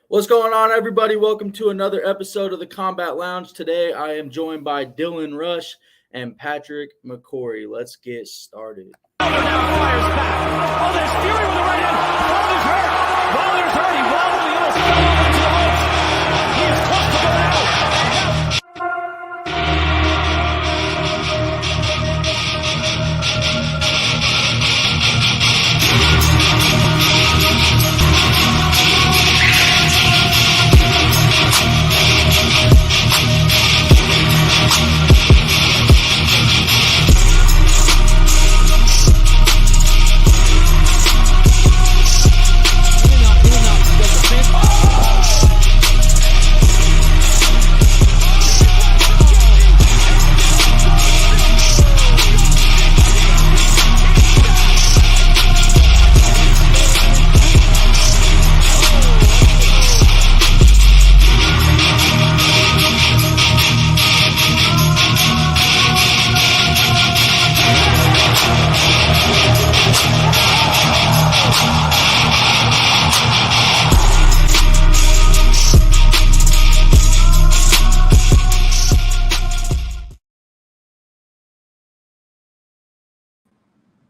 What's going on, everybody? Welcome to another episode of the Combat Lounge. Today, I am joined by Dylan Rush and Patrick McCory. Let's get started. Now fires back. Oh, there's Fury with the right hand. Wilder's hurt. Wilder's hurt. He wobbled. He almost fell over into the ropes. He is close to going out.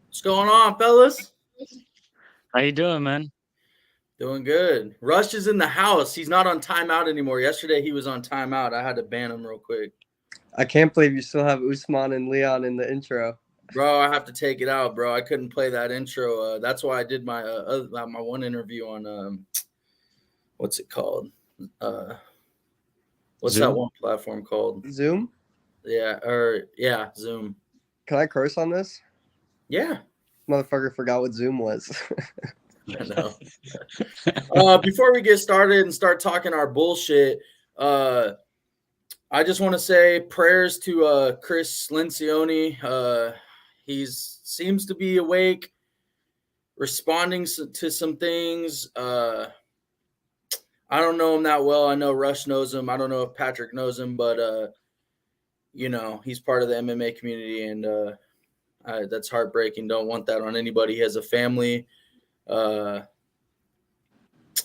What's going on, fellas? How you doing, man? Doing good. Rush is in the house. He's not on timeout anymore. Yesterday, he was on timeout. I had to ban him real quick. I can't believe you still have Usman and Leon in the intro. Bro, I have to take it out, bro. I couldn't play that intro. That's why I did my my one interview on what's it called? What's Zoom? that one platform called? Zoom? Yeah, Zoom. Can I curse on this? Yeah. Motherfucker forgot what Zoom was. I know. Before we get started and start talking our bullshit, I just want to say prayers to Chris Lencioni. He seems to be awake, responding to some things. I don't know him that well. I know Rush knows him. I don't know if Patrick knows him, but he's part of the MMA community, and that's heartbreaking. Don't want that on anybody. He has a family. I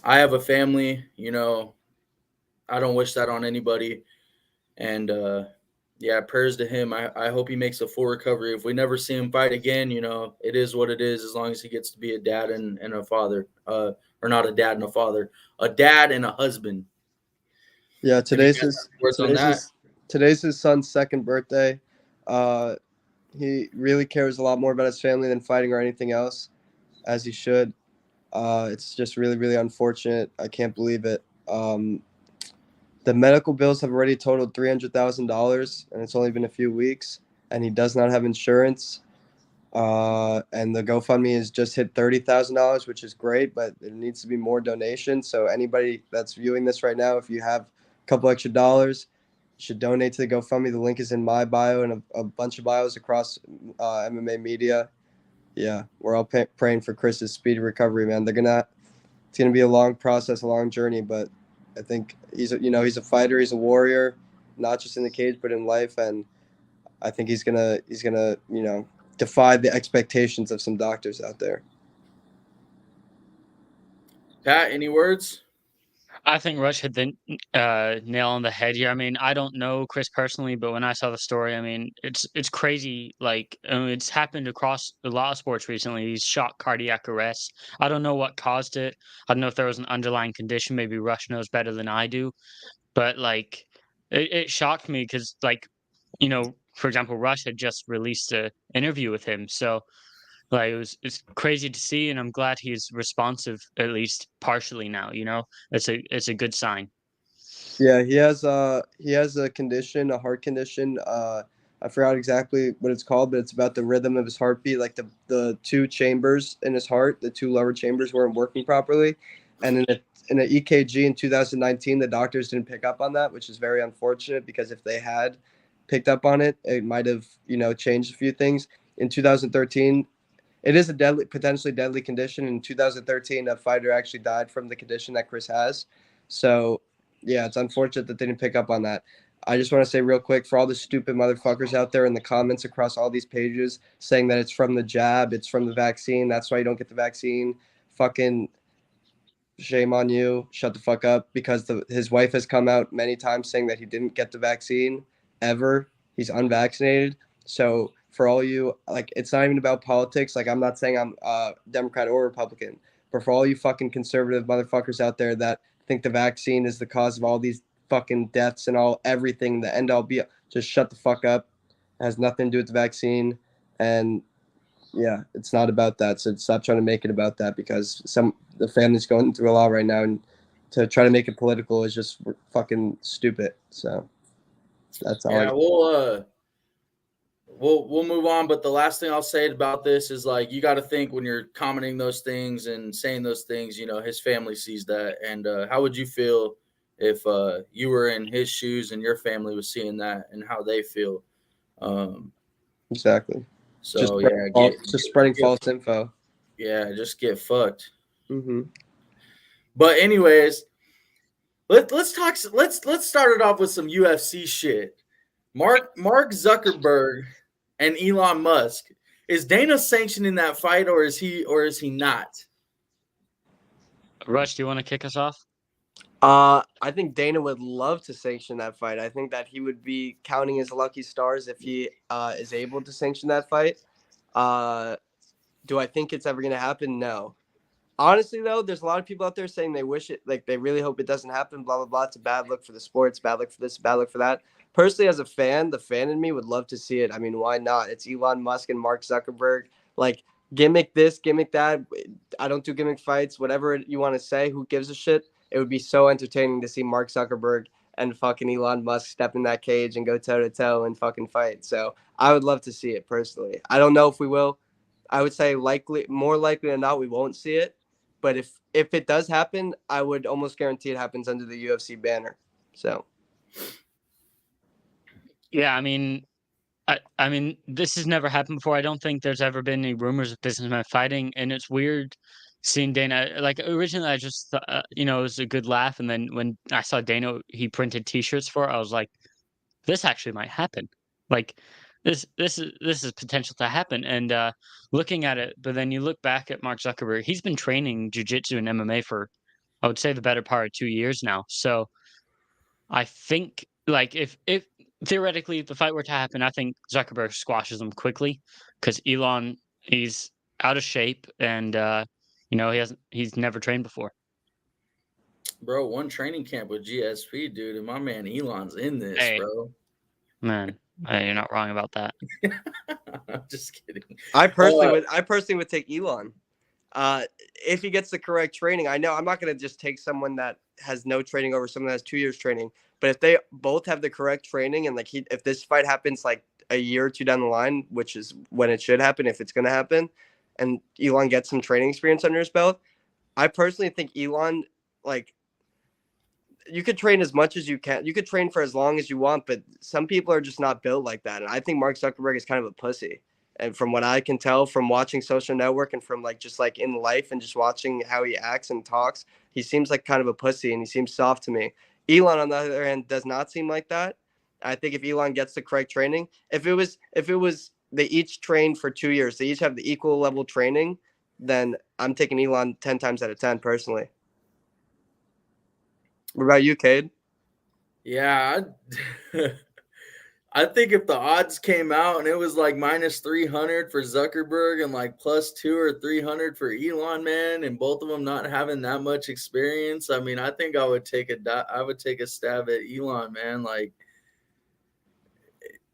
have a family. I don't wish that on anybody. And prayers to him. I hope he makes a full recovery. If we never see him fight again, it is what it is, as long as he gets to be a dad and a father. Or not a dad and a father, a dad and a husband. Yeah, today's his son's second birthday. He really cares a lot more about his family than fighting or anything else, as he should. It's just really, really unfortunate. I can't believe it. The medical bills have already totaled $300,000, and it's only been a few weeks, and he does not have insurance. And the GoFundMe has just hit $30,000, which is great, but there needs to be more donations. So anybody that's viewing this right now, if you have a couple extra dollars, you should donate to the GoFundMe. The link is in my bio and a bunch of bios across MMA media. Yeah, we're all praying for Chris's speedy recovery, man. It's gonna be a long process, a long journey, but I think he's a fighter, he's a warrior, not just in the cage but in life, and I think he's gonna defy the expectations of some doctors out there. Pat, any words? I think Rush hit the nail on the head here. I mean, I don't know Chris personally, but when I saw the story, I mean, it's crazy. Like, it's happened across a lot of sports recently. These shock cardiac arrests. I don't know what caused it. I don't know if there was an underlying condition. Maybe Rush knows better than I do. But, like, it shocked me because, like, for example, Rush had just released an interview with him. So, like, it's crazy to see, and I'm glad he's responsive, at least partially now. It's a good sign. Yeah, he has a condition, a heart condition. I forgot exactly what it's called, but it's about the rhythm of his heartbeat. Like the two chambers in his heart, the two lower chambers weren't working properly, and in an EKG in 2019, the doctors didn't pick up on that, which is very unfortunate because if they had picked up on it, it might have changed a few things. In 2013. It is a potentially deadly condition. In 2013, a fighter actually died from the condition that Chris has. So, yeah, it's unfortunate that they didn't pick up on that. I just want to say real quick, for all the stupid motherfuckers out there in the comments across all these pages saying that it's from the jab, it's from the vaccine, that's why you don't get the vaccine, fucking shame on you, shut the fuck up, because his wife has come out many times saying that he didn't get the vaccine ever. He's unvaccinated. So for all you, like, it's not even about politics. Like, I'm not saying I'm Democrat or Republican, but for all you fucking conservative motherfuckers out there that think the vaccine is the cause of all these fucking deaths and everything, the end all be, just shut the fuck up. It has nothing to do with the vaccine. And yeah, it's not about that. So stop trying to make it about that, because the family's going through a lot right now, and to try to make it political is just fucking stupid. So that's all. Yeah, we'll move on. But the last thing I'll say about this is, like, you got to think when you're commenting those things and saying those things, his family sees that. And how would you feel if you were in his shoes and your family was seeing that, and how they feel? Exactly. So just spreading false info. Yeah, just get fucked. Mm-hmm. But anyways, let's talk. Let's start it off with some UFC shit. Mark Zuckerberg and Elon Musk. Is Dana sanctioning that fight, or is he not? Rush, do you want to kick us off? I think Dana would love to sanction that fight. I think that he would be counting his lucky stars if he is able to sanction that fight. Do I think it's ever going to happen? No. Honestly, though, there's a lot of people out there saying they wish it, like they really hope it doesn't happen, blah, blah, blah. It's a bad look for the sport. It's bad look for this, bad look for that. Personally, as a fan, the fan in me would love to see it. I mean, why not? It's Elon Musk and Mark Zuckerberg. Like, gimmick this, gimmick that. I don't do gimmick fights. Whatever you want to say, who gives a shit? It would be so entertaining to see Mark Zuckerberg and fucking Elon Musk step in that cage and go toe-to-toe and fucking fight. So I would love to see it, personally. I don't know if we will. I would say more likely than not, we won't see it. But if it does happen, I would almost guarantee it happens under the UFC banner. So, yeah, I mean, this has never happened before. I don't think there's ever been any rumors of businessmen fighting, and it's weird seeing Dana. Like, originally, I just thought, it was a good laugh, and then when I saw Dana, he printed T-shirts for it, I was like, this actually might happen. Like, this is potential to happen. And looking at it, but then you look back at Mark Zuckerberg. He's been training jiu-jitsu and MMA for, I would say, the better part of 2 years now. So I think, like, if theoretically the fight were to happen, I think Zuckerberg squashes him quickly, because Elon, he's out of shape, and he's never trained before. Bro, one training camp with GSP, dude, and my man Elon's in this, bro. Man, you're not wrong about that. I'm just kidding. I personally would take Elon. If he gets the correct training. I know I'm not going to just take someone that has no training over someone that has 2 years training, but if they both have the correct training, and like if this fight happens like a year or two down the line, which is when it should happen, if it's going to happen, and Elon gets some training experience under his belt, I personally think Elon, like, you could train as much as you can. You could train for as long as you want, but some people are just not built like that. And I think Mark Zuckerberg is kind of a pussy. And from what I can tell from watching Social Network and from just in life and just watching how he acts and talks, he seems like kind of a pussy, and he seems soft to me. Elon, on the other hand, does not seem like that. I think if Elon gets the correct training, if it was they each train for 2 years, they each have the equal level training, then I'm taking Elon 10 times out of 10 personally. What about you, Cade? Yeah, I think if the odds came out and it was like minus 300 for Zuckerberg and like plus 200 or 300 for Elon, man, and both of them not having that much experience, I mean, I think I would take a stab at Elon, man. Like,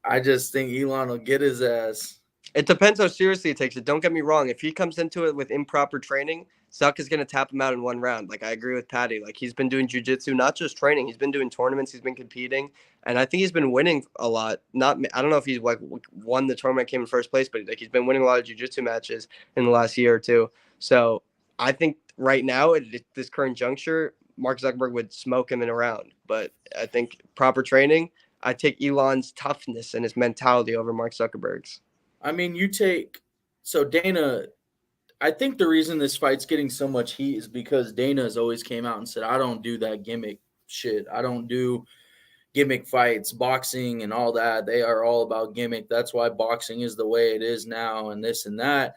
I just think Elon will get his ass. It depends how seriously he takes it. Don't get me wrong. If he comes into it with improper training, Zuck is going to tap him out in one round. Like, I agree with Patty. Like, he's been doing jiu-jitsu, not just training. He's been doing tournaments. He's been competing. And I think he's been winning a lot. I don't know if he's like won the tournament, came in first place, but like he's been winning a lot of jiu-jitsu matches in the last year or two. So I think right now at this current juncture, Mark Zuckerberg would smoke him in a round. But I think proper training, I take Elon's toughness and his mentality over Mark Zuckerberg's. I mean, Dana, I think the reason this fight's getting so much heat is because Dana has always came out and said, I don't do that gimmick shit. I don't do gimmick fights, boxing and all that. They are all about gimmick. That's why boxing is the way it is now and this and that.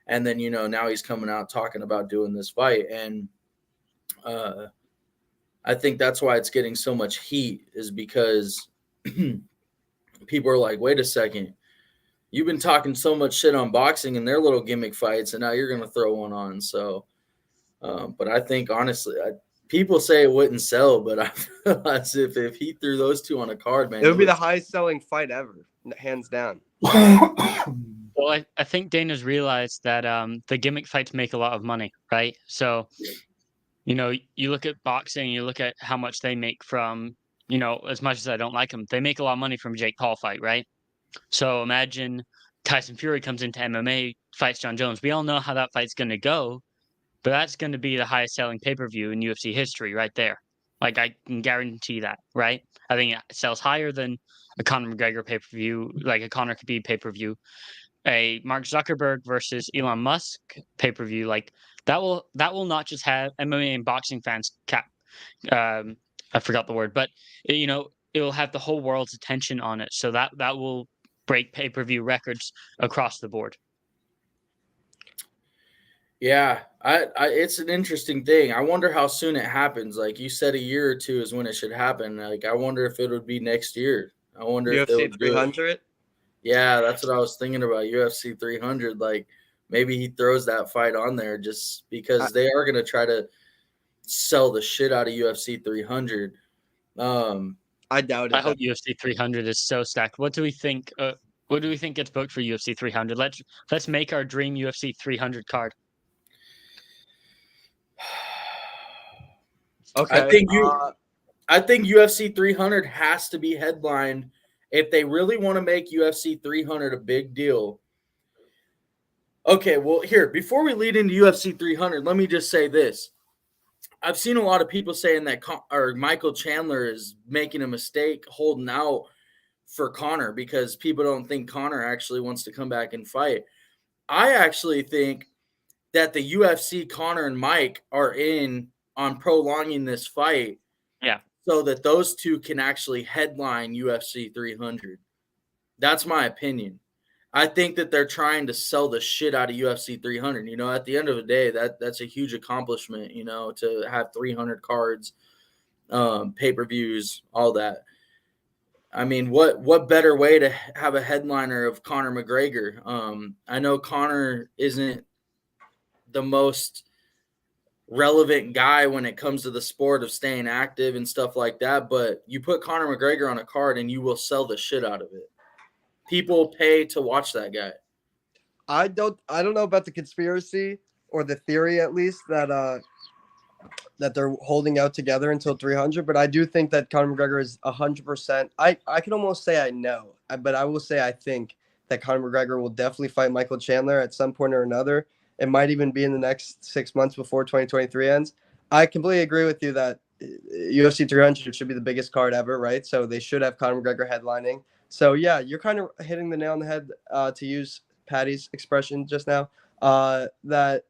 And then, now he's coming out talking about doing this fight. And I think that's why it's getting so much heat, is because people are like, wait a second, you've been talking so much shit on boxing and their little gimmick fights, and now you're going to throw one on. So, but I think honestly, people say it wouldn't sell, but I feel as if he threw those two on a card, man, It would be the highest selling fight ever, hands down. Well, I think Dana's realized that the gimmick fights make a lot of money, right? So, you know, you look at boxing, you look at how much they make from, you know, as much as I don't like them, they make a lot of money from Jake Paul fight, right? So imagine Tyson Fury comes into MMA, fights John Jones. We all know how that fight's going to go, but that's going to be the highest selling pay-per-view in UFC history right there. Like, I can guarantee that, right? I think it sells higher than a Conor McGregor pay-per-view, like a Conor Khabib pay-per-view. A Mark Zuckerberg versus Elon Musk pay-per-view, like that will not just have MMA and boxing fans I forgot the word, but you know, it will have the whole world's attention on it. So that will break pay-per-view records across the board. Yeah, I it's an interesting thing. I wonder how soon it happens. Like you said, a year or two is when it should happen. Like I wonder if it would be next year. I wonder if they UFC would do it. 300. Yeah, that's what I was thinking about. UFC 300. Like maybe he throws that fight on there just because they are going to try to sell the shit out of UFC 300. I doubt it. I hope UFC 300 is so stacked. What do we think? What do we think gets booked for UFC 300? Let's make our dream UFC 300 card. Okay. I think UFC 300 has to be headlined if they really want to make UFC 300 a big deal. Okay, well, here, before we lead into UFC 300, let me just say this. I've seen a lot of people saying that Michael Chandler is making a mistake holding out for Conor because people don't think Conor actually wants to come back and fight. I actually think that the UFC, Conor and Mike, are in on prolonging this fight. Yeah. So that those two can actually headline UFC 300. That's my opinion. I think that they're trying to sell the shit out of UFC 300. You know, at the end of the day, that's a huge accomplishment, you know, to have 300 cards, pay-per-views, all that. I mean, what better way to have a headliner of Conor McGregor? I know Conor isn't the most relevant guy when it comes to the sport of staying active and stuff like that, but you put Conor McGregor on a card and you will sell the shit out of it. People pay to watch that guy. I don't know about the conspiracy or the theory, at least, that they're holding out together until 300, but I do think that Conor McGregor is 100%. I can almost say I know, but I will say I think that Conor McGregor will definitely fight Michael Chandler at some point or another. It might even be in the next 6 months before 2023 ends. I completely agree with you that UFC 300 should be the biggest card ever, right? So they should have Conor McGregor headlining. So, yeah, you're kind of hitting the nail on the head, to use Patty's expression just now, that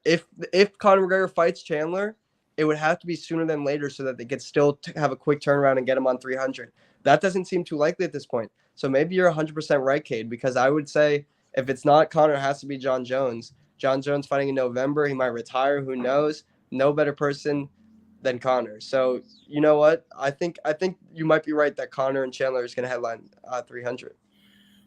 if Conor McGregor fights Chandler, it would have to be sooner than later so that they could still have a quick turnaround and get him on 300. That doesn't seem too likely at this point. So maybe you're 100% right, Cade, because I would say if it's not Conor, it has to be John Jones. John Jones fighting in November. He might retire. Who knows? No better person than Conor. So you know what? I think you might be right that Conor and Chandler is going to headline 300.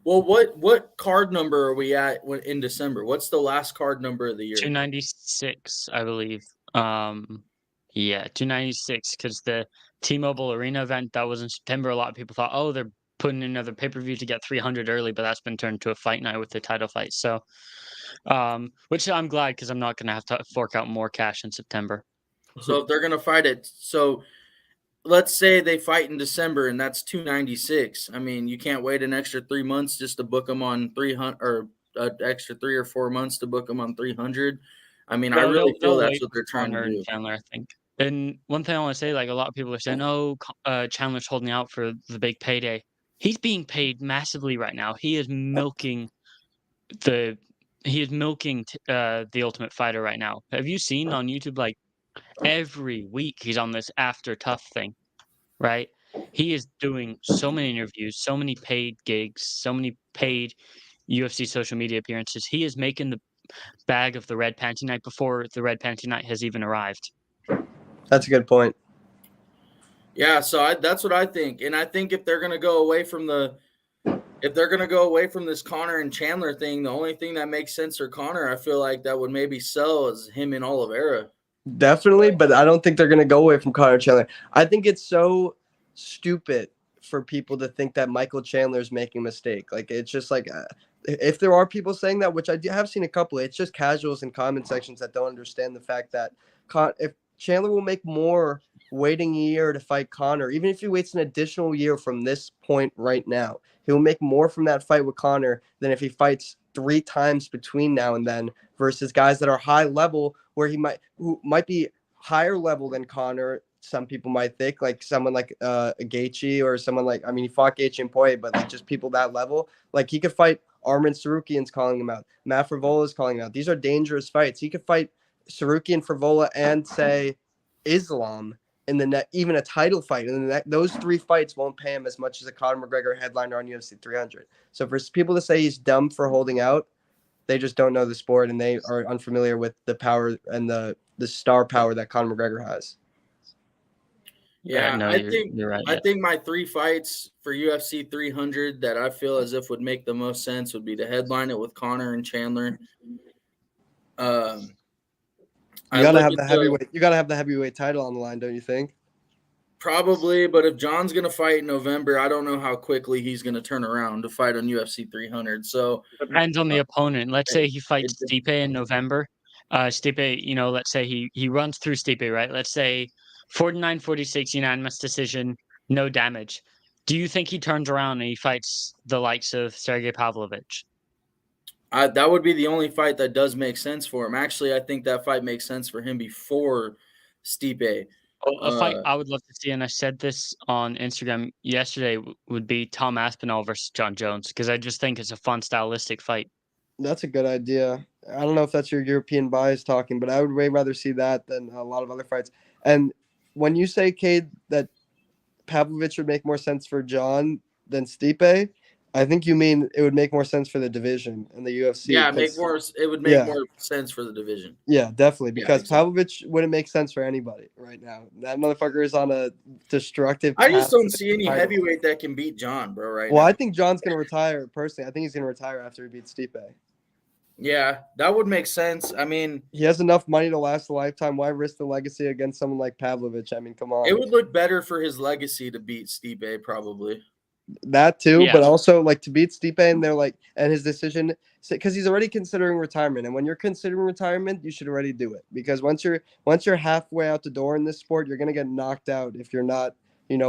Well, what card number are we at in December? What's the last card number of the year? 296, I believe. Yeah, 296, because the T-Mobile Arena event that was in September, a lot of people thought, oh, they're putting in another pay-per-view to get 300 early, but that's been turned to a fight night with the title fight. So, which I'm glad, because I'm not going to have to fork out more cash in September. So if they're going to fight it, so let's say they fight in December and that's 296. I mean, you can't wait an extra 3 months just to book them on 300, or an extra 3 or 4 months to book them on 300. I mean, I really feel that's what they're trying to do. Chandler, I think. And one thing I want to say, like, a lot of people are saying, oh, Chandler's holding out for the big payday. He's being paid massively right now. He is milking the Ultimate Fighter right now. Have you seen on YouTube, like, every week he's on this After Tough thing, right? He is doing so many interviews, so many paid gigs, so many paid UFC social media appearances. He is making bag of the red panty night before the red panty night has even arrived. That's a good point. Yeah, so that's what I think. And I think if they're going to go away from this Connor and Chandler thing, the only thing that makes sense for Connor, I feel like that would maybe sell is him and Oliveira. Definitely, but I don't think they're going to go away from Connor Chandler. I think it's so stupid for people to think that Michael Chandler is making a mistake. Like, it's just like, if there are people saying that, which I have seen a couple, it's just casuals in comment sections that don't understand the fact that if Chandler will make more waiting a year to fight Connor, even if he waits an additional year from this point right now, he'll make more from that fight with Connor than if he fights 3 times between now and then versus guys that are high level who might be higher level than Connor. Some people might think like someone like Gaethje or someone like, I mean, he fought Gaethje and Poirier, but like just people that level, like he could fight Arman Sarukian's calling him out. Matt Fravola's calling him out. These are dangerous fights. He could fight Sarukian, Fravola, and say Islam in the net, even a title fight. And those 3 fights won't pay him as much as a Conor McGregor headliner on UFC 300. So for people to say he's dumb for holding out, they just don't know the sport and they are unfamiliar with the power and the star power that Conor McGregor has. Yeah, no, you're right. I think my 3 fights for UFC 300 that I feel as if would make the most sense would be to headline it with Connor and Chandler. You gotta have the heavyweight title on the line, don't you think? Probably, but if John's gonna fight in November, I don't know how quickly he's gonna turn around to fight on UFC 300. So depends on the opponent. Let's say he fights Stipe in November. Stipe, let's say he runs through Stipe, right? Let's say 49-46 unanimous decision, no damage. Do you think he turns around and he fights the likes of Sergey Pavlovich? That would be the only fight that does make sense for him. Actually, I think that fight makes sense for him before Stipe. A fight I would love to see, and I said this on Instagram yesterday, would be Tom Aspinall versus John Jones, because I just think it's a fun stylistic fight. That's a good idea. I don't know if that's your European bias talking, but I would way rather see that than a lot of other fights. And when you say, Cade, that Pavlovich would make more sense for John than Stipe, I think you mean it would make more sense for the division and the UFC. Yeah, it would make more sense for the division. Yeah, definitely, because Pavlovich wouldn't make sense for anybody right now. That motherfucker is on a destructive I just don't see any heavyweight that can beat John, bro, right now. Well, I think John's going to retire, personally. I think he's going to retire after he beats Stipe. Yeah, that would make sense. I mean, he has enough money to last a lifetime. Why risk the legacy against someone like Pavlovich? I mean, come on. It would look better for his legacy to beat Stipe, probably. That too, but also like to beat Stipe and his decision, because he's already considering retirement. And when you're considering retirement, you should already do it, because once you're halfway out the door in this sport, you're gonna get knocked out if you're not,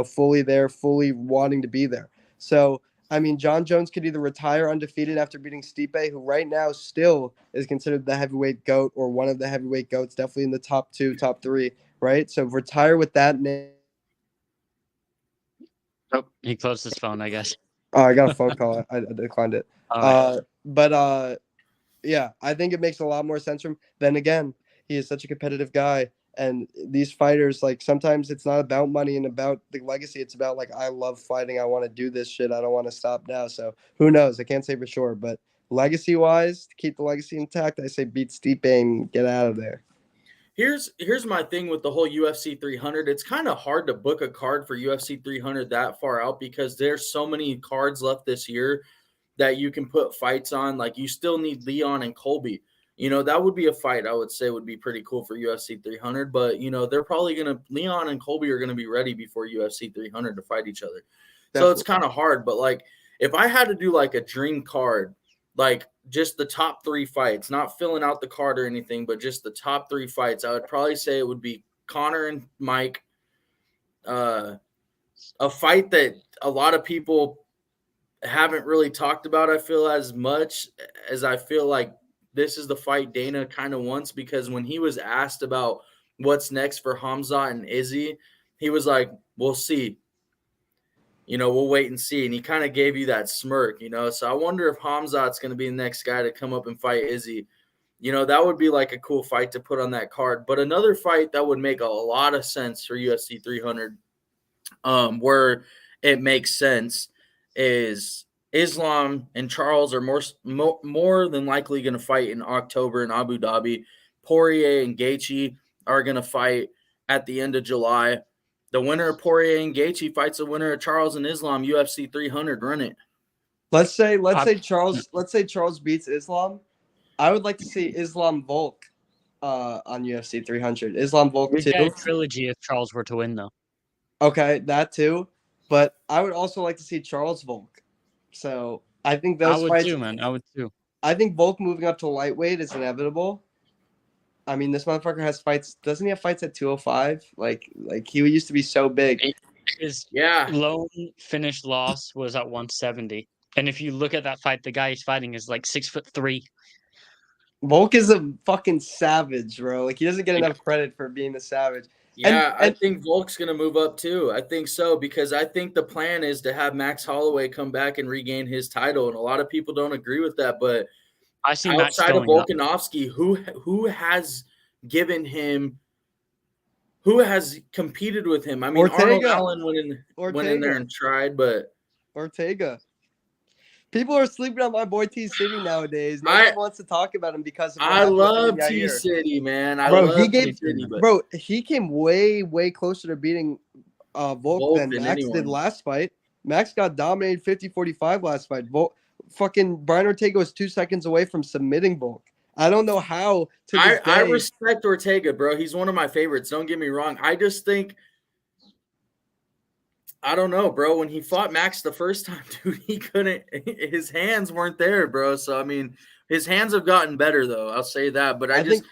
fully there, fully wanting to be there. So I mean, John Jones could either retire undefeated after beating Stipe, who right now still is considered the heavyweight GOAT or one of the heavyweight GOATs, definitely in the top 2, top 3, right? So retire with that name. Oh, he closed his phone, I guess. Oh, I got a phone call. I declined it. Yeah, I think it makes a lot more sense from him. Then again, he is such a competitive guy. And these fighters, like, sometimes it's not about money and about the legacy. It's about, like, I love fighting. I want to do this shit. I don't want to stop now. So who knows? I can't say for sure. But legacy-wise, to keep the legacy intact, I say beat Stipe and get out of there. Here's my thing with the whole UFC 300. It's kind of hard to book a card for UFC 300 that far out, because there's so many cards left this year that you can put fights on. Like, you still need Leon and Colby. That would be a fight I would say would be pretty cool for UFC 300. But, they're probably Leon and Colby are going to be ready before UFC 300 to fight each other. Definitely. So it's kind of hard. But, like, if I had to do, like, a dream card, like, just the top 3 fights, not filling out the card or anything, but just the top 3 fights, I would probably say it would be Connor and Mike. A fight that a lot of people haven't really talked about, I feel, as much as I feel like this is the fight Dana kind of wants, because when he was asked about what's next for Khamzat and Izzy, he was like, we'll see. We'll wait and see. And he kind of gave you that smirk, So I wonder if Khamzat's going to be the next guy to come up and fight Izzy. That would be like a cool fight to put on that card. But another fight that would make a lot of sense for UFC 300, where it makes sense, is Islam and Charles are more than likely going to fight in October in Abu Dhabi. Poirier and Gaethje are going to fight at the end of July. The winner of Poirier and Gaethje fights the winner of Charles and Islam, UFC 300. Run it. Let's say Charles beats Islam. I would like to see Islam Volk on UFC 300. Islam Volk We'd get too. a trilogy if Charles were to win, though. Okay, that too. But I would also like to see Charles Volk. So I think those fights. I would too, man. I would too. I think Volk moving up to lightweight is inevitable. I mean, this motherfucker has fights. Doesn't he have fights at 205? Like he used to be so big. His lone finished loss was at 170. And if you look at that fight, the guy he's fighting is like 6'3". Volk is a fucking savage, bro. Like, he doesn't get enough credit for being a savage. Yeah, I think Volk's going to move up too. I think so, because I think the plan is to have Max Holloway come back and regain his title. And a lot of people don't agree with that. But I see outside of Volkanovski, who has given him – who has competed with him? I mean, Ortega. Arnold Allen went in there and tried, but – Ortega. People are sleeping on my boy T-City nowadays. No one wants to talk about him because of I love T-City, man. He came way, way closer to beating Volk than Max did last fight. Max got dominated 50-45 last fight. Fucking Brian Ortega was 2 seconds away from submitting Volk. I don't know how to this day. I respect Ortega, bro. He's one of my favorites. Don't get me wrong. I just think – I don't know, bro. When he fought Max the first time, dude, he couldn't – his hands weren't there, bro. So, I mean, his hands have gotten better, though. I'll say that. But I think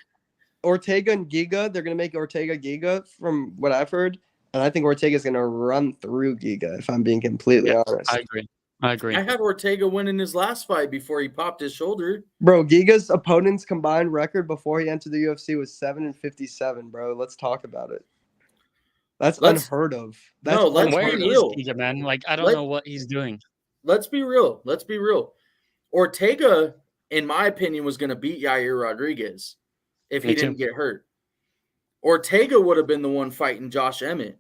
Ortega and Giga, they're going to make Ortega Giga from what I've heard. And I think Ortega's going to run through Giga, if I'm being completely honest. I agree. I had Ortega win in his last fight before he popped his shoulder. Bro, Giga's opponent's combined record before he entered the UFC was 7-57, bro. Let's talk about it. That's unheard of. Where is Giga, man? Like, I don't know what he's doing. Let's be real. Ortega, in my opinion, was going to beat Yair Rodriguez if he didn't get hurt. Ortega would have been the one fighting Josh Emmett.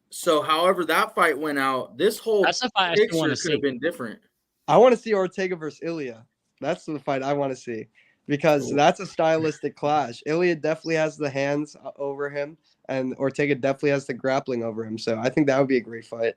So, however that fight went out, this whole picture could have been different. I want to see Ortega versus Ilya. That's the fight I want to see because that's a stylistic clash. Ilya definitely has the hands over him, and Ortega definitely has the grappling over him. So I think that would be a great fight.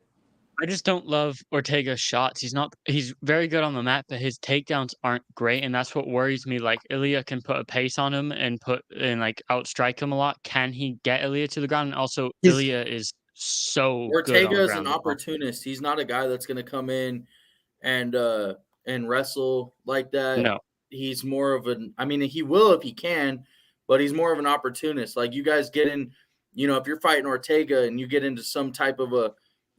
I just don't love Ortega's shots. He's very good on the mat, but his takedowns aren't great, and that's what worries me. Like, Ilya can put a pace on him and outstrike him a lot. Can he get Ilya to the ground? And also, Ilya is so Ortega good is an opportunist. He's not a guy that's going to come in and wrestle like that. No. He's more of he will if he can, but he's more of an opportunist. Like, you guys get in, if you're fighting Ortega and you get into some type of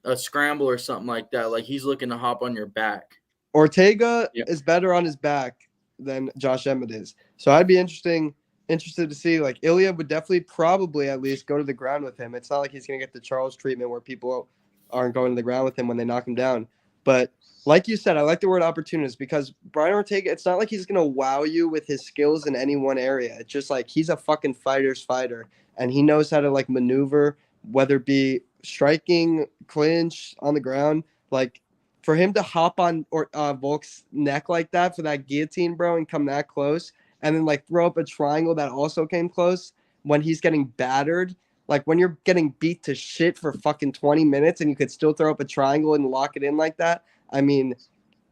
a scramble or something like that, like, he's looking to hop on your back. Ortega is better on his back than Josh Emmett is. So I'd be interested to see, like, Ilya would definitely probably at least go to the ground with him. It's not like he's going to get the Charles treatment where people aren't going to the ground with him when they knock him down. But like you said, I like the word opportunist because Brian Ortega, it's not like he's going to wow you with his skills in any one area. It's just like he's a fucking fighter's fighter, and he knows how to, like, maneuver, whether it be striking, clinch, on the ground. Like, for him to hop on Volk's neck like that for that guillotine, bro, and come that close, and then, like, throw up a triangle that also came close when he's getting battered. Like, when you're getting beat to shit for fucking 20 minutes and you could still throw up a triangle and lock it in like that, I mean,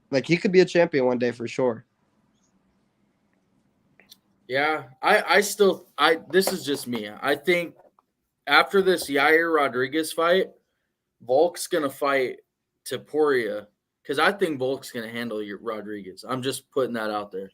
like, he could be a champion one day for sure. Yeah, this is just me. I think after this Yair Rodriguez fight, Volk's going to fight Topuria because I think Volk's going to handle Rodriguez. I'm just putting that out there.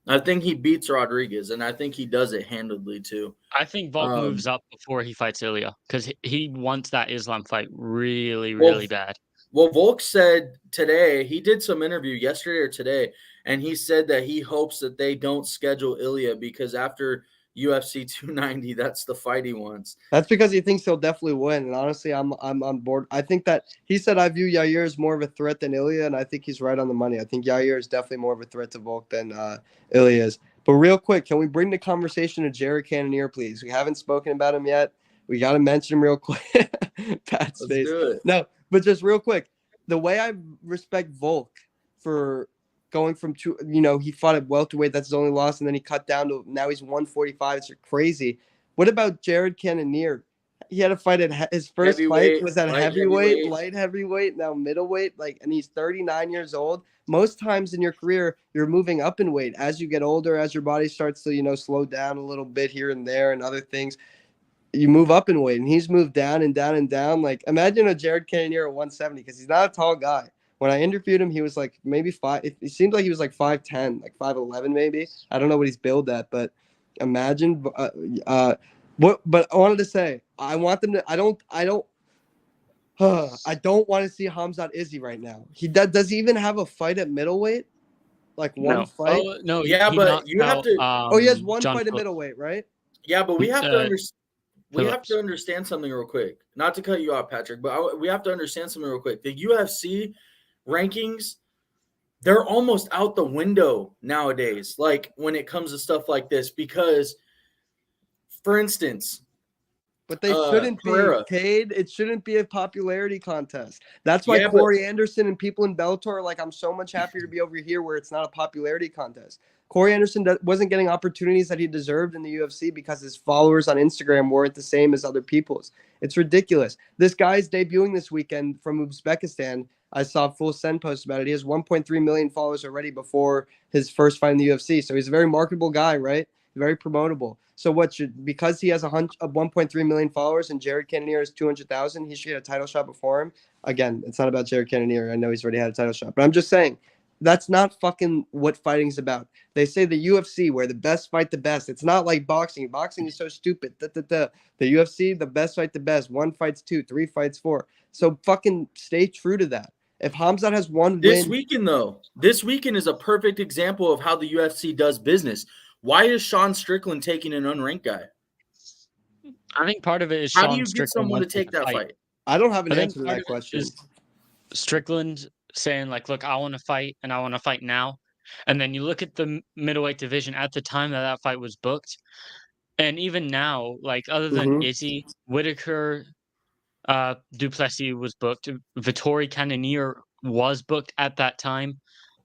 I think he beats Rodriguez, and I think he does it handedly too. I think Volk moves up before he fights Ilya because he wants that Islam fight really, really bad. Well, Volk said today, he did some interview yesterday or today, and he said that he hopes that they don't schedule Ilya because after UFC 290, that's the fight he wants. That's because he thinks he'll definitely win, and honestly, I'm on board. I think that he said I view Yair as more of a threat than Ilya, and I think he's right on the money. I think Yair is definitely more of a threat to Volk than Ilya is. But real quick, can we bring the conversation to Jared Cannonier, please? We haven't spoken about him yet. We got to mention him real quick. Pat's face. Do it. No, but just real quick, the way I respect Volk for going from he fought at welterweight. That's his only loss, and then he cut down to now he's 145. It's crazy. What about Jared Cannonier? He had a fight at his first fight was at heavyweight, light heavyweight, now middleweight. And he's 39 years old. Most times in your career, you're moving up in weight as you get older, as your body starts to slow down a little bit here and there, and other things. You move up in weight, and he's moved down and down and down. Imagine a Jared Cannonier at 170 because he's not a tall guy. When I interviewed him, he was maybe 5. It seemed like he was 5'10", 5'11", maybe. I don't know what he's billed at, but imagine. But I wanted to say, I want them to. I don't want to see Khamzat Izzy right now. Does he even have a fight at middleweight? One fight? Oh, no. Yeah, but you have to. He has one fight at middleweight, right? Yeah, but we have to understand. We have to understand something real quick. Not to cut you off, Patrick, but we have to understand something real quick. The UFC rankings, they're almost out the window nowadays, when it comes to stuff like this, because, for instance, but they shouldn't be paid. It shouldn't be a popularity contest. That's why Corey Anderson and people in Bellator are I'm so much happier to be over here where it's not a popularity contest. Corey Anderson wasn't getting opportunities that he deserved in the UFC because his followers on Instagram weren't the same as other people's. It's ridiculous. This guy's debuting this weekend from Uzbekistan. I saw a full send post about it. He has 1.3 million followers already before his first fight in the UFC. So he's a very marketable guy, right? Very promotable. So because he has 1.3 million followers and Jared Cannonier has 200,000, he should get a title shot before him. Again, it's not about Jared Cannonier. I know he's already had a title shot, but I'm just saying that's not fucking what fighting's about. They say the UFC where the best fight the best. It's not like boxing. Boxing is so stupid. The UFC, the best fight the best. 1 fights 2, 3 fights 4. So fucking stay true to that. If Khamzat has one this weekend is a perfect example of how the UFC does business. Why is Sean Strickland taking an unranked guy? I think part of it is how do you get someone to take that fight? I don't have an answer to that question. Strickland saying look, I want to fight and I want to fight now. And then you look at the middleweight division at the time that fight was booked. And even now, other than Izzy, Whitaker, Duplessis was booked. Vittori Cannonier was booked at that time.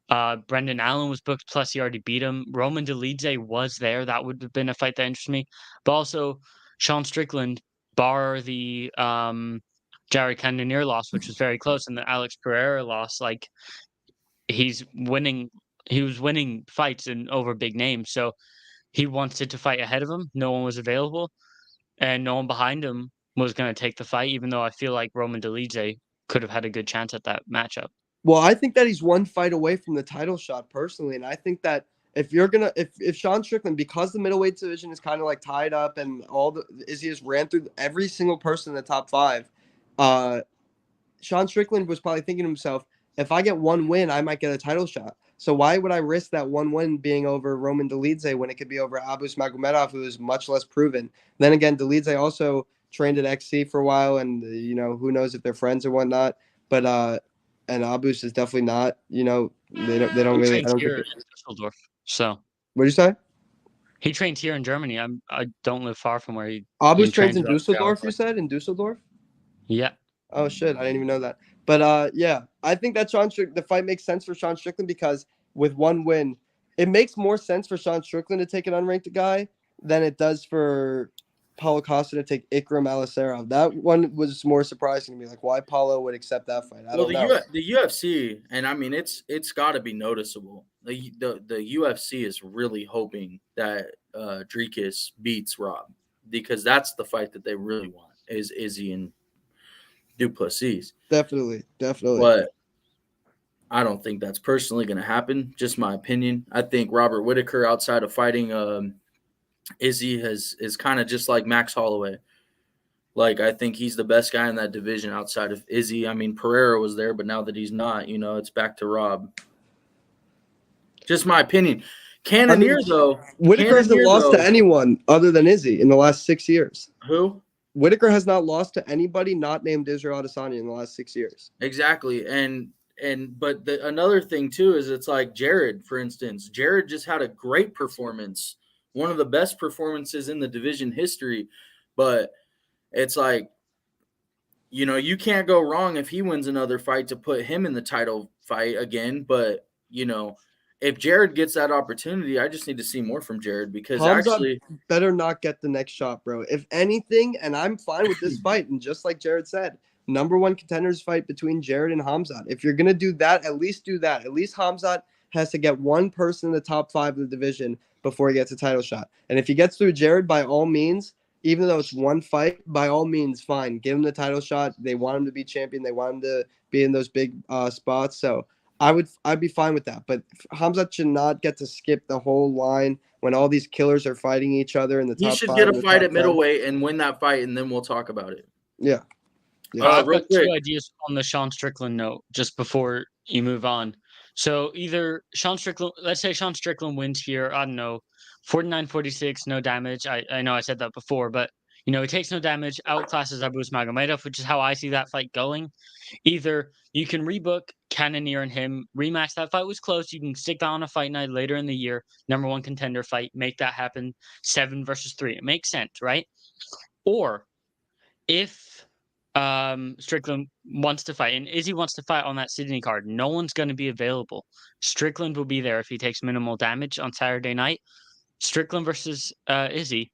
Brendan Allen was booked, plus he already beat him. Roman Dolidze was there. That would have been a fight that interests me. But also, Sean Strickland, bar the Jared Cannonier loss, which was very close, and the Alex Pereira loss, he was winning fights over big names. So he wanted to fight ahead of him. No one was available, and no one behind him was going to take the fight, even though I feel like Roman Dolidze could have had a good chance at that matchup. Well, I think that he's one fight away from the title shot personally. And I think that if Sean Strickland, because the middleweight division is kind of tied up and Izzy has ran through every single person in the top 5, Sean Strickland was probably thinking to himself, if I get one win, I might get a title shot. So why would I risk that one win being over Roman Dolidze when it could be over Abus Magomedov, who is much less proven? Then again, Dolidze also trained at XC for a while, and who knows if they're friends or whatnot. But and Abus is definitely not. They don't really. I don't think in Düsseldorf. So what do you say? He trained here in Germany. I don't live far from where he. Abus trains in Düsseldorf. You said in Düsseldorf. Yeah. Oh shit! I didn't even know that. But yeah, I think that the fight makes sense for Sean Strickland because with one win, it makes more sense for Sean Strickland to take an unranked guy than it does for Paulo Costa to take Ikram Alisarov. That one was more surprising to me. Why Paulo would accept that fight. I don't know. The UFC, and I mean it's got to be noticeable. The UFC is really hoping that Dricus beats Rob because that's the fight that they really want is Izzy and Duplessis. Definitely. But I don't think that's personally going to happen. Just my opinion. I think Robert Whitaker, outside of fighting Izzy, is kind of just like Max Holloway. I think he's the best guy in that division outside of Izzy. I mean, Pereira was there, but now that he's not, it's back to Rob. Just my opinion. Cannonier, though. Whitaker hasn't lost to anyone other than Izzy in the last 6 years. Who? Whitaker has not lost to anybody not named Israel Adesanya in the last 6 years. Exactly. But another thing, too, is it's like Jared, for instance. Jared just had a great performance. One of the best performances in the division history. But it's you know, you can't go wrong if he wins another fight to put him in the title fight again. But, you know, if Jared gets that opportunity, I just need to see more from Jared because Hamzat better not get the next shot, bro. If anything, and I'm fine with this fight, and just like Jared said, #1 contenders fight between Jared and Hamzat. If you're gonna do that, at least do that. At least Hamzat has to get one person in the top 5 of the division before he gets a title shot. And if he gets through Jared, by all means, even though it's one fight, by all means, fine. Give him the title shot. They want him to be champion. They want him to be in those big spots. So I'd be fine with that. But Hamzat should not get to skip the whole line when all these killers are fighting each other in the top 5. He should get a fight at middleweight and win that fight, and then we'll talk about it. Yeah. I've got 2 ideas on the Sean Strickland note just before you move on. So either Sean Strickland, let's say Sean Strickland wins here, I don't know, 49-46, no damage. I know I said that before, but, you know, he takes no damage, outclasses Abus Magomedov, which is how I see that fight going. Either you can rebook Cannonier and him, rematch. That fight was close. You can stick that on a fight night later in the year, #1 contender fight, make that happen, 7 versus 3. It makes sense, right? Or if Strickland wants to fight, and Izzy wants to fight on that Sydney card, no one's going to be available. Strickland will be there if he takes minimal damage on Saturday night. Strickland versus Izzy,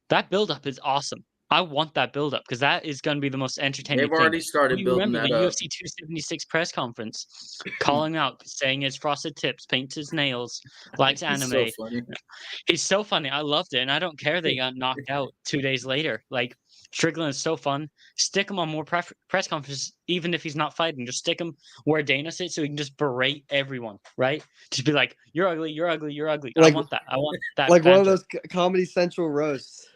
that build-up is awesome. I want that build-up because that is going to be the most entertaining They've already started building that up. up. UFC 276 press conference, calling out, saying it's frosted tips, paints his nails, likes anime. He's so funny. He's so funny. I loved it, and I don't care they got knocked out 2 days later. Like, Strickland is so fun. Stick him on more press conferences, even if he's not fighting. Just stick him where Dana sits so he can just berate everyone, right? Just be like, you're ugly, you're ugly, you're ugly. Like, I want that. I want that. Like banter. One of those Comedy Central roasts.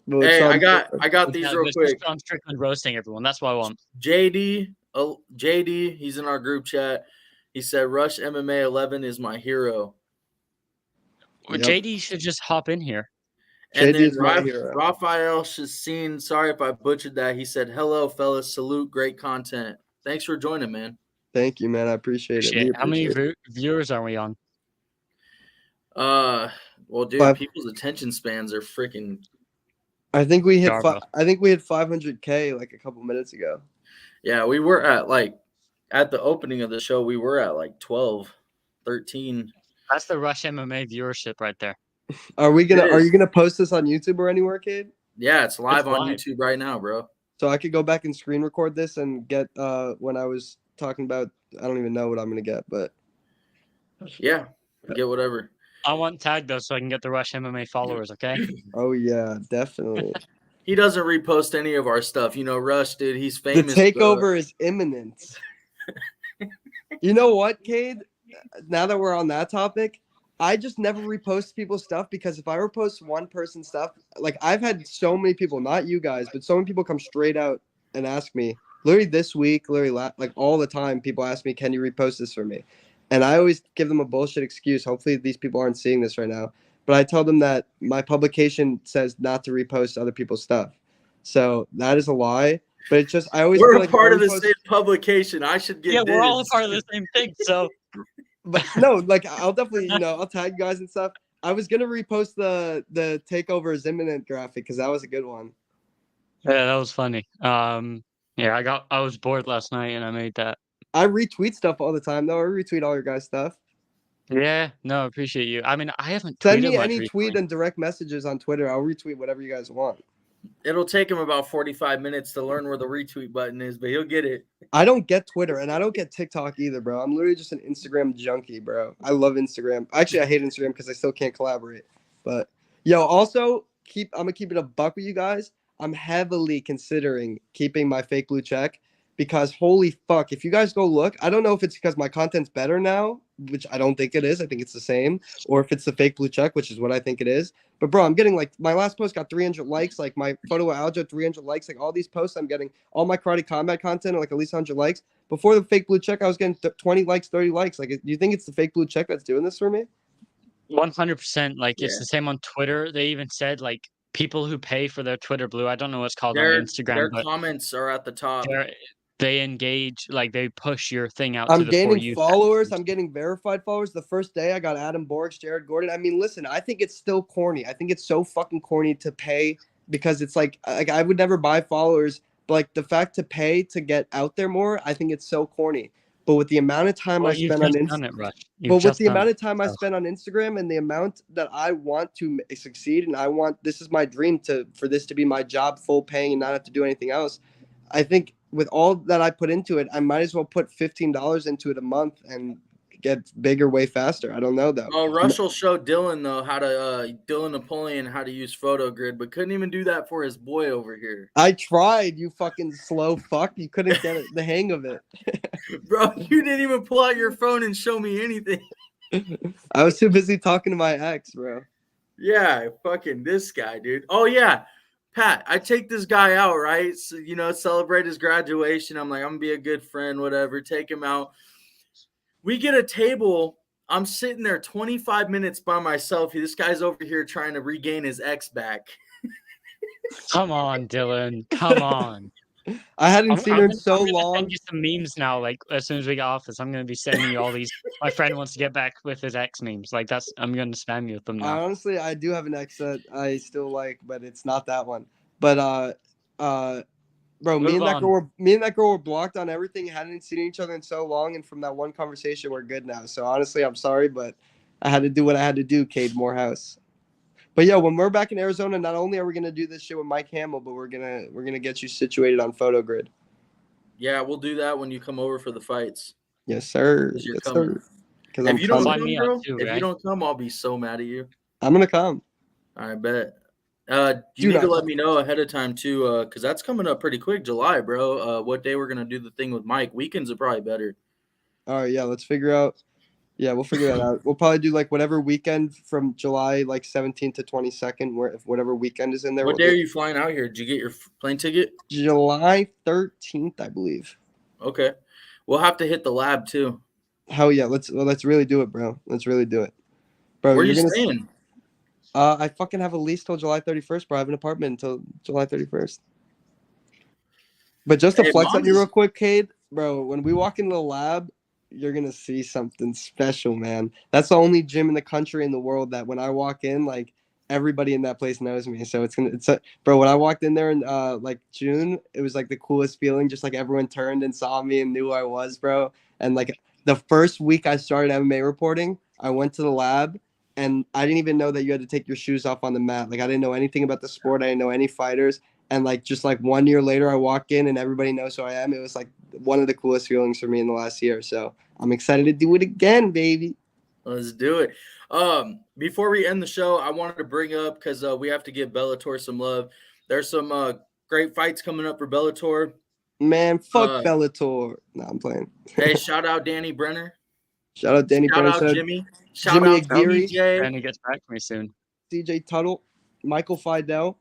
Hey, I got these real quick. Sean Strickland roasting everyone. That's what I want. JD, he's in our group chat. He said, Rush MMA 11 is my hero. Well, yep. JD should just hop in here. And then Raphael Shaseen, sorry if I butchered that. He said, hello, fellas. Salute. Great content. Thanks for joining, man. Thank you, man. I appreciate it. How many viewers are we on? Well, dude, people's attention spans are freaking. I think we hit 500K like a couple minutes ago. Yeah, we were at the opening of the show, we were at like 12, 13. That's the Rush MMA viewership right there. Are you gonna post this on YouTube or anywhere, Cade? Yeah, it's live on YouTube right now, bro. So I could go back and screen record this and get when I was talking about, I don't even know what I'm gonna get, but yeah, get whatever. I want tagged though, so I can get the Rush MMA followers. Okay. Oh yeah, definitely. He doesn't repost any of our stuff, you know. Rush, dude, he's famous. The takeover is imminent. You know what, Cade? Now that we're on that topic, I just never repost people's stuff because if I repost one person's stuff, like I've had so many people, not you guys, but so many people come straight out and ask me, literally this week, like all the time, people ask me, can you repost this for me? And I always give them a bullshit excuse. Hopefully these people aren't seeing this right now. But I tell them that my publication says not to repost other people's stuff. So that is a lie. But it's just, I always we're a part of the same publication. I should get we're all a part of the same thing. So but no, like I'll definitely, I'll tag you guys and stuff. I was gonna repost the takeover is imminent graphic because that was a good one. Yeah, that was funny. I was bored last night and I made that. I retweet stuff all the time though. I retweet all your guys' stuff. Yeah, no, I appreciate you. I mean, I haven't send me any tweet and direct messages on Twitter. I'll retweet whatever you guys want. It'll take him about 45 minutes to learn where the retweet button is, but he'll get it. I don't get Twitter and I don't get TikTok either, bro. I'm literally just an Instagram junkie, bro. I love Instagram. Actually, I hate Instagram because I still can't collaborate. But also I'm gonna keep it a buck with you guys. I'm heavily considering keeping my fake blue check because holy fuck, if you guys go look, I don't know if it's because my content's better now, which I don't think it is. I think it's the same, or if it's the fake blue check, which is what I think it is. But bro, I'm getting like my last post got 300 likes, like my photo of Aljo 300 likes, like all these posts I'm getting, all my karate combat content are like at least 100 likes. Before the fake blue check, I was getting 20 likes, 30 likes. Like, do you think it's the fake blue check that's doing this for me? 100%. Like it's the same on Twitter. They even said like people who pay for their Twitter blue. I don't know what's called on Instagram. Their comments are at the top. They engage, like they push your thing out. I'm gaining followers. I'm getting verified followers. The first day I got Adam Borgs, Jared Gordon. I mean, listen, I think it's still corny. I think it's so fucking corny to pay because it's like I would never buy followers like the fact to pay to get out there more, I think it's so corny. But with the amount of time I spend on Instagram and the amount that I want to succeed, and I want, this is my dream for this to be my job, full paying, and not have to do anything else. I think with all that I put into it, I might as well put $15 into it a month and get bigger way faster. I don't know though. Oh, Rush will show Dylan though how to Dylan Napoleon how to use PhotoGrid, but couldn't even do that for his boy over here. I tried, you fucking slow fuck. You couldn't get the hang of it. Bro, you didn't even pull out your phone and show me anything. I was too busy talking to my ex, bro. Yeah, fucking this guy, dude. Oh yeah. Pat, I take this guy out, right? So, celebrate his graduation. I'm like, I'm gonna be a good friend, whatever. Take him out. We get a table. I'm sitting there 25 minutes by myself. This guy's over here trying to regain his ex back. Come on, Dylan. Come on. I hadn't seen her in so long. I'm send you some memes now. Like as soon as we get off this, I'm gonna be sending you all these. My friend wants to get back with his ex memes. Like I'm gonna spam you with them now. Honestly, I do have an ex that I still like, but it's not that one. But bro, me and that girl were blocked on everything. Hadn't seen each other in so long, and from that one conversation, we're good now. So honestly, I'm sorry, but I had to do what I had to do. Cade Morehouse. But yeah, when we're back in Arizona, not only are we gonna do this shit with Mike Hamill, but we're gonna get you situated on PhotoGrid. Yeah, we'll do that when you come over for the fights. Yes, sir. Yes, sir. If you don't come, bro, if you don't come, I'll be so mad at you. I'm gonna come. I bet. You need to let me know ahead of time too, because that's coming up pretty quick, July, bro. What day we're gonna do the thing with Mike? Weekends are probably better. All right, yeah, let's figure out. Yeah, we'll figure that out. We'll probably do like whatever weekend from July 17th to 22nd, whatever weekend is in there. What day are you flying out here? Did you get your plane ticket? July 13th, I believe. Okay, we'll have to hit the lab too. Hell yeah, let's really do it, bro. Let's really do it, bro. Where are you staying? I fucking have a lease till July 31st, bro. I have an apartment until July 31st. But just to flex on you real quick, Cade, bro, when we walk into the lab, you're going to see something special, man. That's the only gym in the country, in the world, that when I walk in, like, everybody in that place knows me. So bro, when I walked in there in June, it was like the coolest feeling. Just like everyone turned and saw me and knew who I was, bro. And like the first week I started MMA reporting, I went to the lab. And I didn't even know that you had to take your shoes off on the mat. Like, I didn't know anything about the sport. I didn't know any fighters. And, like, just, 1 year later, I walk in and everybody knows who I am. It was, one of the coolest feelings for me in the last year. So I'm excited to do it again, baby. Let's do it. Before we end the show, I wanted to bring up, because we have to give Bellator some love. There's some great fights coming up for Bellator. Man, fuck Bellator. No, I'm playing. Hey, shout out Danny Brenner. Shout out Danny Brenner. Shout out Jimmy. Shout out CJ. Danny gets back to me soon. CJ Tuttle. Michael Fidel.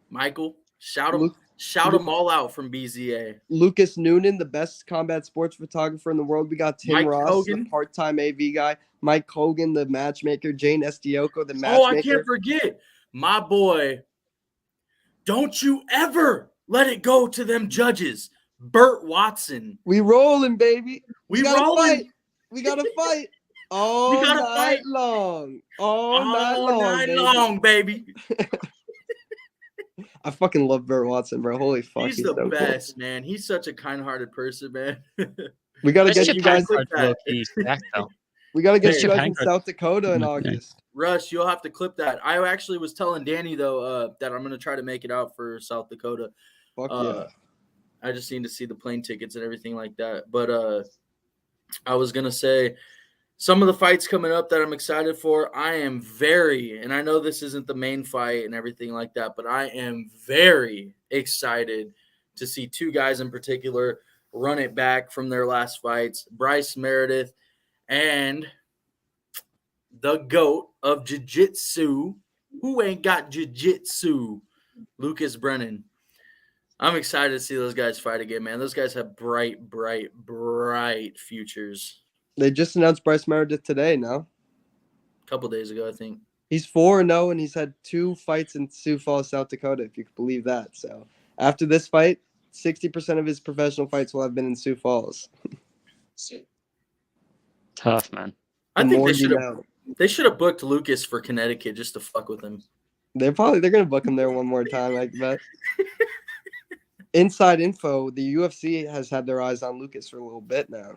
Michael. Shout them all out from BZA. Lucas Noonan, the best combat sports photographer in the world. We got Tim Mike Ross, Hogan. the part-time AV guy. Mike Hogan, the matchmaker. Jane Estioko, the matchmaker. Oh, I can't forget. My boy. Don't you ever let it go to them judges. Burt Watson. We rolling, baby. We rolling. We got to fight. All night long. All night long, baby. I fucking love Burt Watson, bro. Holy fuck. He's the so best, cool. Man. He's such a kind-hearted person, man. We got to get you guys. We got to get you guys in South Dakota in August. Rush, you'll have to clip that. I actually was telling Danny, though, that I'm going to try to make it out for South Dakota. Fuck yeah. I just need to see the plane tickets and everything like that. But I was going to say, some of the fights coming up that I'm excited for, I am very, and I know this isn't the main fight and everything like that, but I am very excited to see two guys in particular run it back from their last fights, Bryce Meredith and the GOAT of Jiu-Jitsu, who ain't got Jiu-Jitsu, Lucas Brennan. I'm excited to see those guys fight again, man. Those guys have bright futures. They just announced Bryce Meredith today, no? A couple days ago, I think. He's 4-0, and he's had 2 fights in Sioux Falls, South Dakota, if you could believe that. So after this fight, 60% of his professional fights will have been in Sioux Falls. Tough, man. I think they should have booked Lucas for Connecticut just to fuck with him. They're gonna book him there one more time, I bet. inside info, the UFC has had their eyes on Lucas for a little bit now.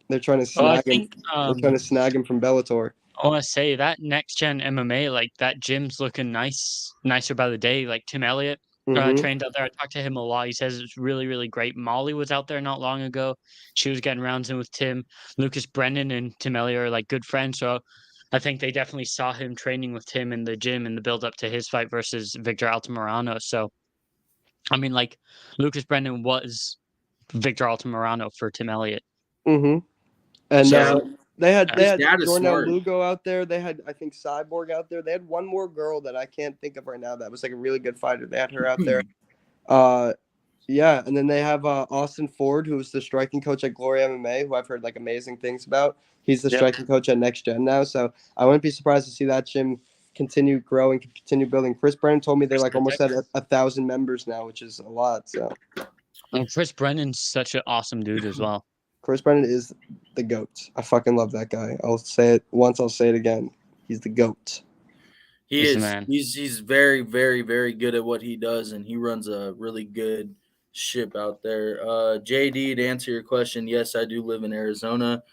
They're trying to snag him. They're trying to snag him from Bellator. I want to say that next gen MMA, like that gym's looking nicer by the day. Like Tim Elliott trained out there. I talked to him a lot. He says it's really, really great. Molly was out there not long ago. She was getting rounds in with Tim. Lucas Brennan and Tim Elliott are like good friends. So I think they definitely saw him training with Tim in the gym in the build up to his fight versus Victor Altamirano. So, I mean, like Lucas Brennan was Victor Altamirano for Tim Elliott. And they had Darnell Lugo out there. They had, I think, Cyborg out there. They had one more girl that I can't think of right now that was like a really good fighter. They had her out there. Yeah, and then they have Austin Ford, who was the striking coach at Glory MMA, who I've heard like amazing things about. He's the striking coach at Next Gen now, so I wouldn't be surprised to see that gym continue growing, continue building. Chris Brennan told me they're like almost at 1,000 members now, which is a lot. So, and Chris Brennan's such an awesome dude as well. Chris Brennan is the GOAT. I fucking love that guy. I'll say it once, I'll say it again. He's the GOAT. He is. Man. He's very, very, very good at what he does, and he runs a really good ship out there. JD, to answer your question, yes, I do live in Arizona.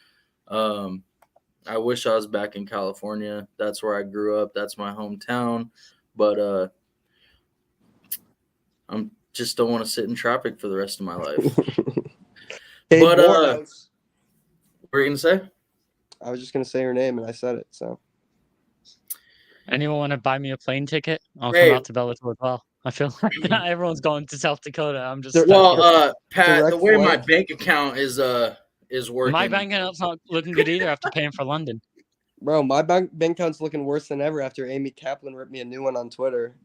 I wish I was back in California. That's where I grew up. That's my hometown. But I'm just don't want to sit in traffic for the rest of my life. But what were you gonna say? I was just gonna say her name, and I said it. So, anyone want to buy me a plane ticket? I'll come out to Bellator as well. I feel like everyone's going to South Dakota. I'm just Pat. The way my bank account is working. My bank account's not looking good either after paying for London. Bro, my bank account's looking worse than ever after Amy Kaplan ripped me a new one on Twitter.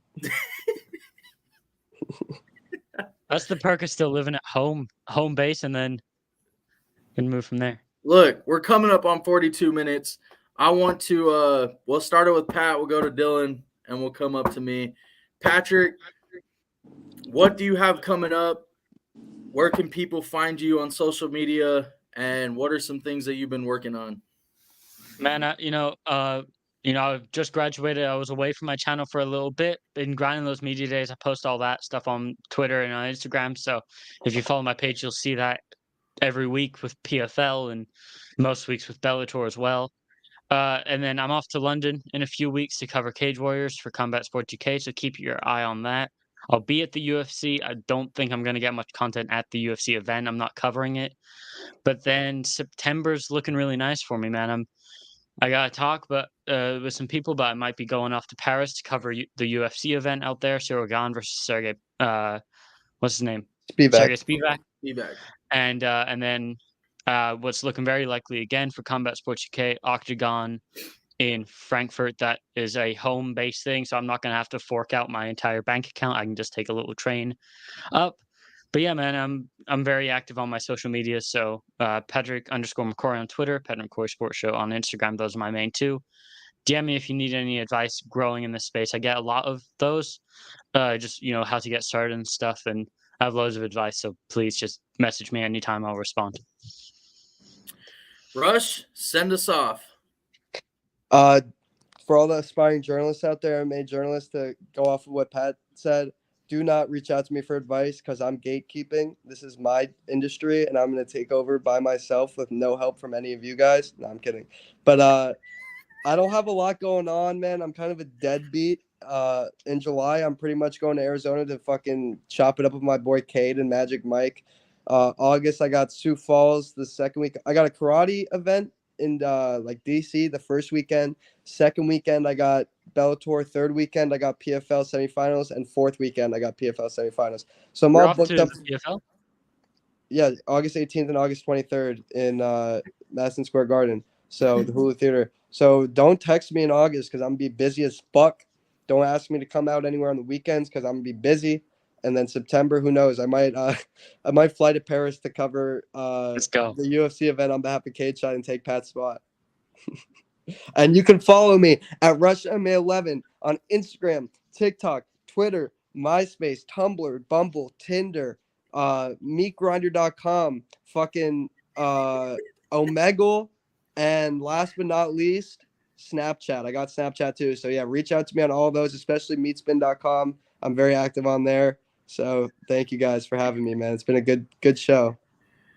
That's the perk of still living at home base, and then move from there. Look, we're coming up on 42 minutes. I want to we'll start it with Pat. We'll go to Dylan, and we'll come up to me. Patrick, what do you have coming up? Where can people find you on social media, and what are some things that you've been working on? Man, I've just graduated. I was away from my channel for a little bit. Been grinding those media days. I post all that stuff on Twitter and on Instagram. So if you follow my page, you'll see that every week with PFL and most weeks with Bellator as well. And then I'm off to London in a few weeks to cover Cage Warriors for Combat Sports UK. So keep your eye on that. I'll be at the UFC. I don't think I'm going to get much content at the UFC event. I'm not covering it. But then September's looking really nice for me, man. I got to talk with some people, but I might be going off to Paris to cover the UFC event out there. Cyril Gane versus Sergey, what's his name? Sergey Spivak. And then what's looking very likely again for Combat Sports UK, Octagon in Frankfurt. That is a home-based thing, so I'm not going to have to fork out my entire bank account. I can just take a little train up. But yeah, man, I'm very active on my social media. So Patrick_McCoy on Twitter, Patrick McCoy Sports Show on Instagram. Those are my main two. DM me if you need any advice growing in this space. I get a lot of those, just how to get started and stuff. And I have loads of advice. So please just message me anytime. I'll respond. Rush, send us off. For all the aspiring journalists out there, MMA journalists, to go off of what Pat said, do not reach out to me for advice because I'm gatekeeping. This is my industry, and I'm going to take over by myself with no help from any of you guys. No, I'm kidding. But I don't have a lot going on, man. I'm kind of a deadbeat. In July, I'm pretty much going to Arizona to fucking chop it up with my boy Cade and Magic Mike. August, I got Sioux Falls the second week. I got a karate event in DC the first weekend. Second weekend, I got Bellator. Third weekend, I got PFL semifinals, and fourth weekend, I got PFL semifinals. So I'm all booked up. PFL? Yeah, August 18th and August 23rd in Madison Square Garden. So the Hulu Theater. So don't text me in August because I'm gonna be busy as fuck. Don't ask me to come out anywhere on the weekends because I'm gonna be busy. And then September, who knows? I might fly to Paris to cover Let's go. the UFC event on behalf of Cage Shot and take Pat's spot. And you can follow me at RushMA11 on Instagram, TikTok, Twitter, MySpace, Tumblr, Bumble, Tinder, meatgrinder.com, fucking Omegle, and last but not least, Snapchat. I got Snapchat too. So yeah, reach out to me on all those, especially meatspin.com. I'm very active on there. So thank you guys for having me, man. It's been a good show.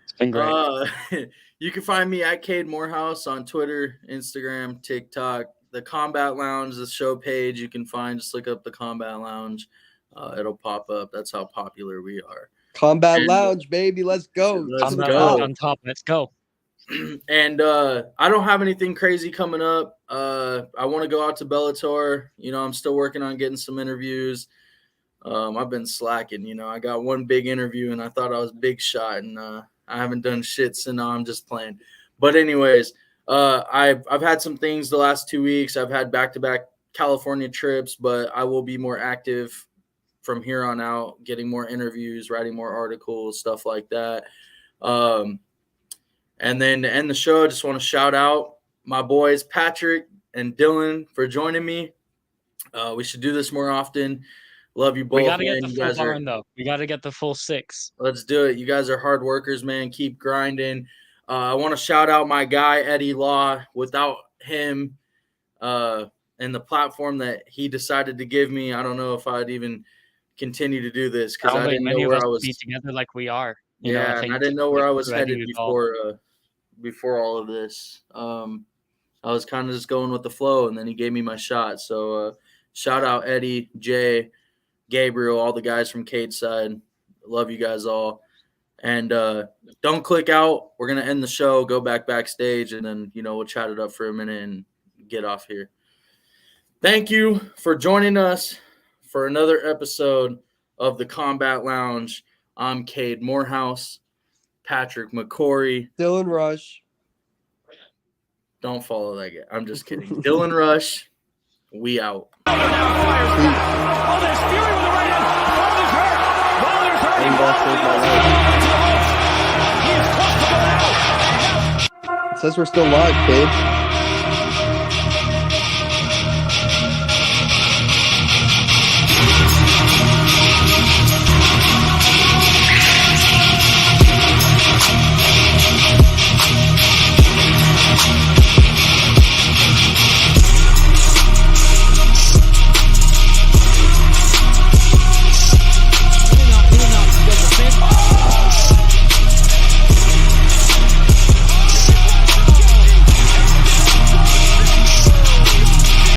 It's been great. You can find me at Cade Morehouse on Twitter, Instagram, TikTok. The Combat Lounge, the show page you can find. Just look up the Combat Lounge. It'll pop up. That's how popular we are. Combat Lounge, baby. Let's go. Let's Combat go. Lounge on top. Let's go. And I don't have anything crazy coming up. I want to go out to Bellator. You know, I'm still working on getting some interviews. I've been slacking. You know, I got one big interview, and I thought I was big shot, and I haven't done shit, so now I'm just playing. But anyways, I've had some things the last 2 weeks. I've had back-to-back California trips, but I will be more active from here on out, getting more interviews, writing more articles, stuff like that. And then to end the show, I just want to shout out my boys Patrick and Dylan for joining me. We should do this more often. Love you both. We gotta get the full barn, though. We gotta get the full 6. Let's do it. You guys are hard workers, man. Keep grinding. I want to shout out my guy Eddie Law. Without him and the platform that he decided to give me, I don't know if I'd even continue to do this because I didn't know where I was. Be together like we are. Yeah, and I didn't know where I was headed before all of this. I was kind of just going with the flow, and then he gave me my shot. So shout out Eddie, Jay, Gabriel, all the guys from Cade's side. Love you guys all. And don't click out. We're going to end the show, go backstage, and then, we'll chat it up for a minute and get off here. Thank you for joining us for another episode of the Combat Lounge. I'm Cade Morehouse, Patrick McCory. Dylan Rush. Don't follow that guy. I'm just kidding. Dylan Rush, we out. Oh, there's Fury with the right hand. Wilder's hurt. Wilder's hurt. He is close to going out. It says we're still live, Cade.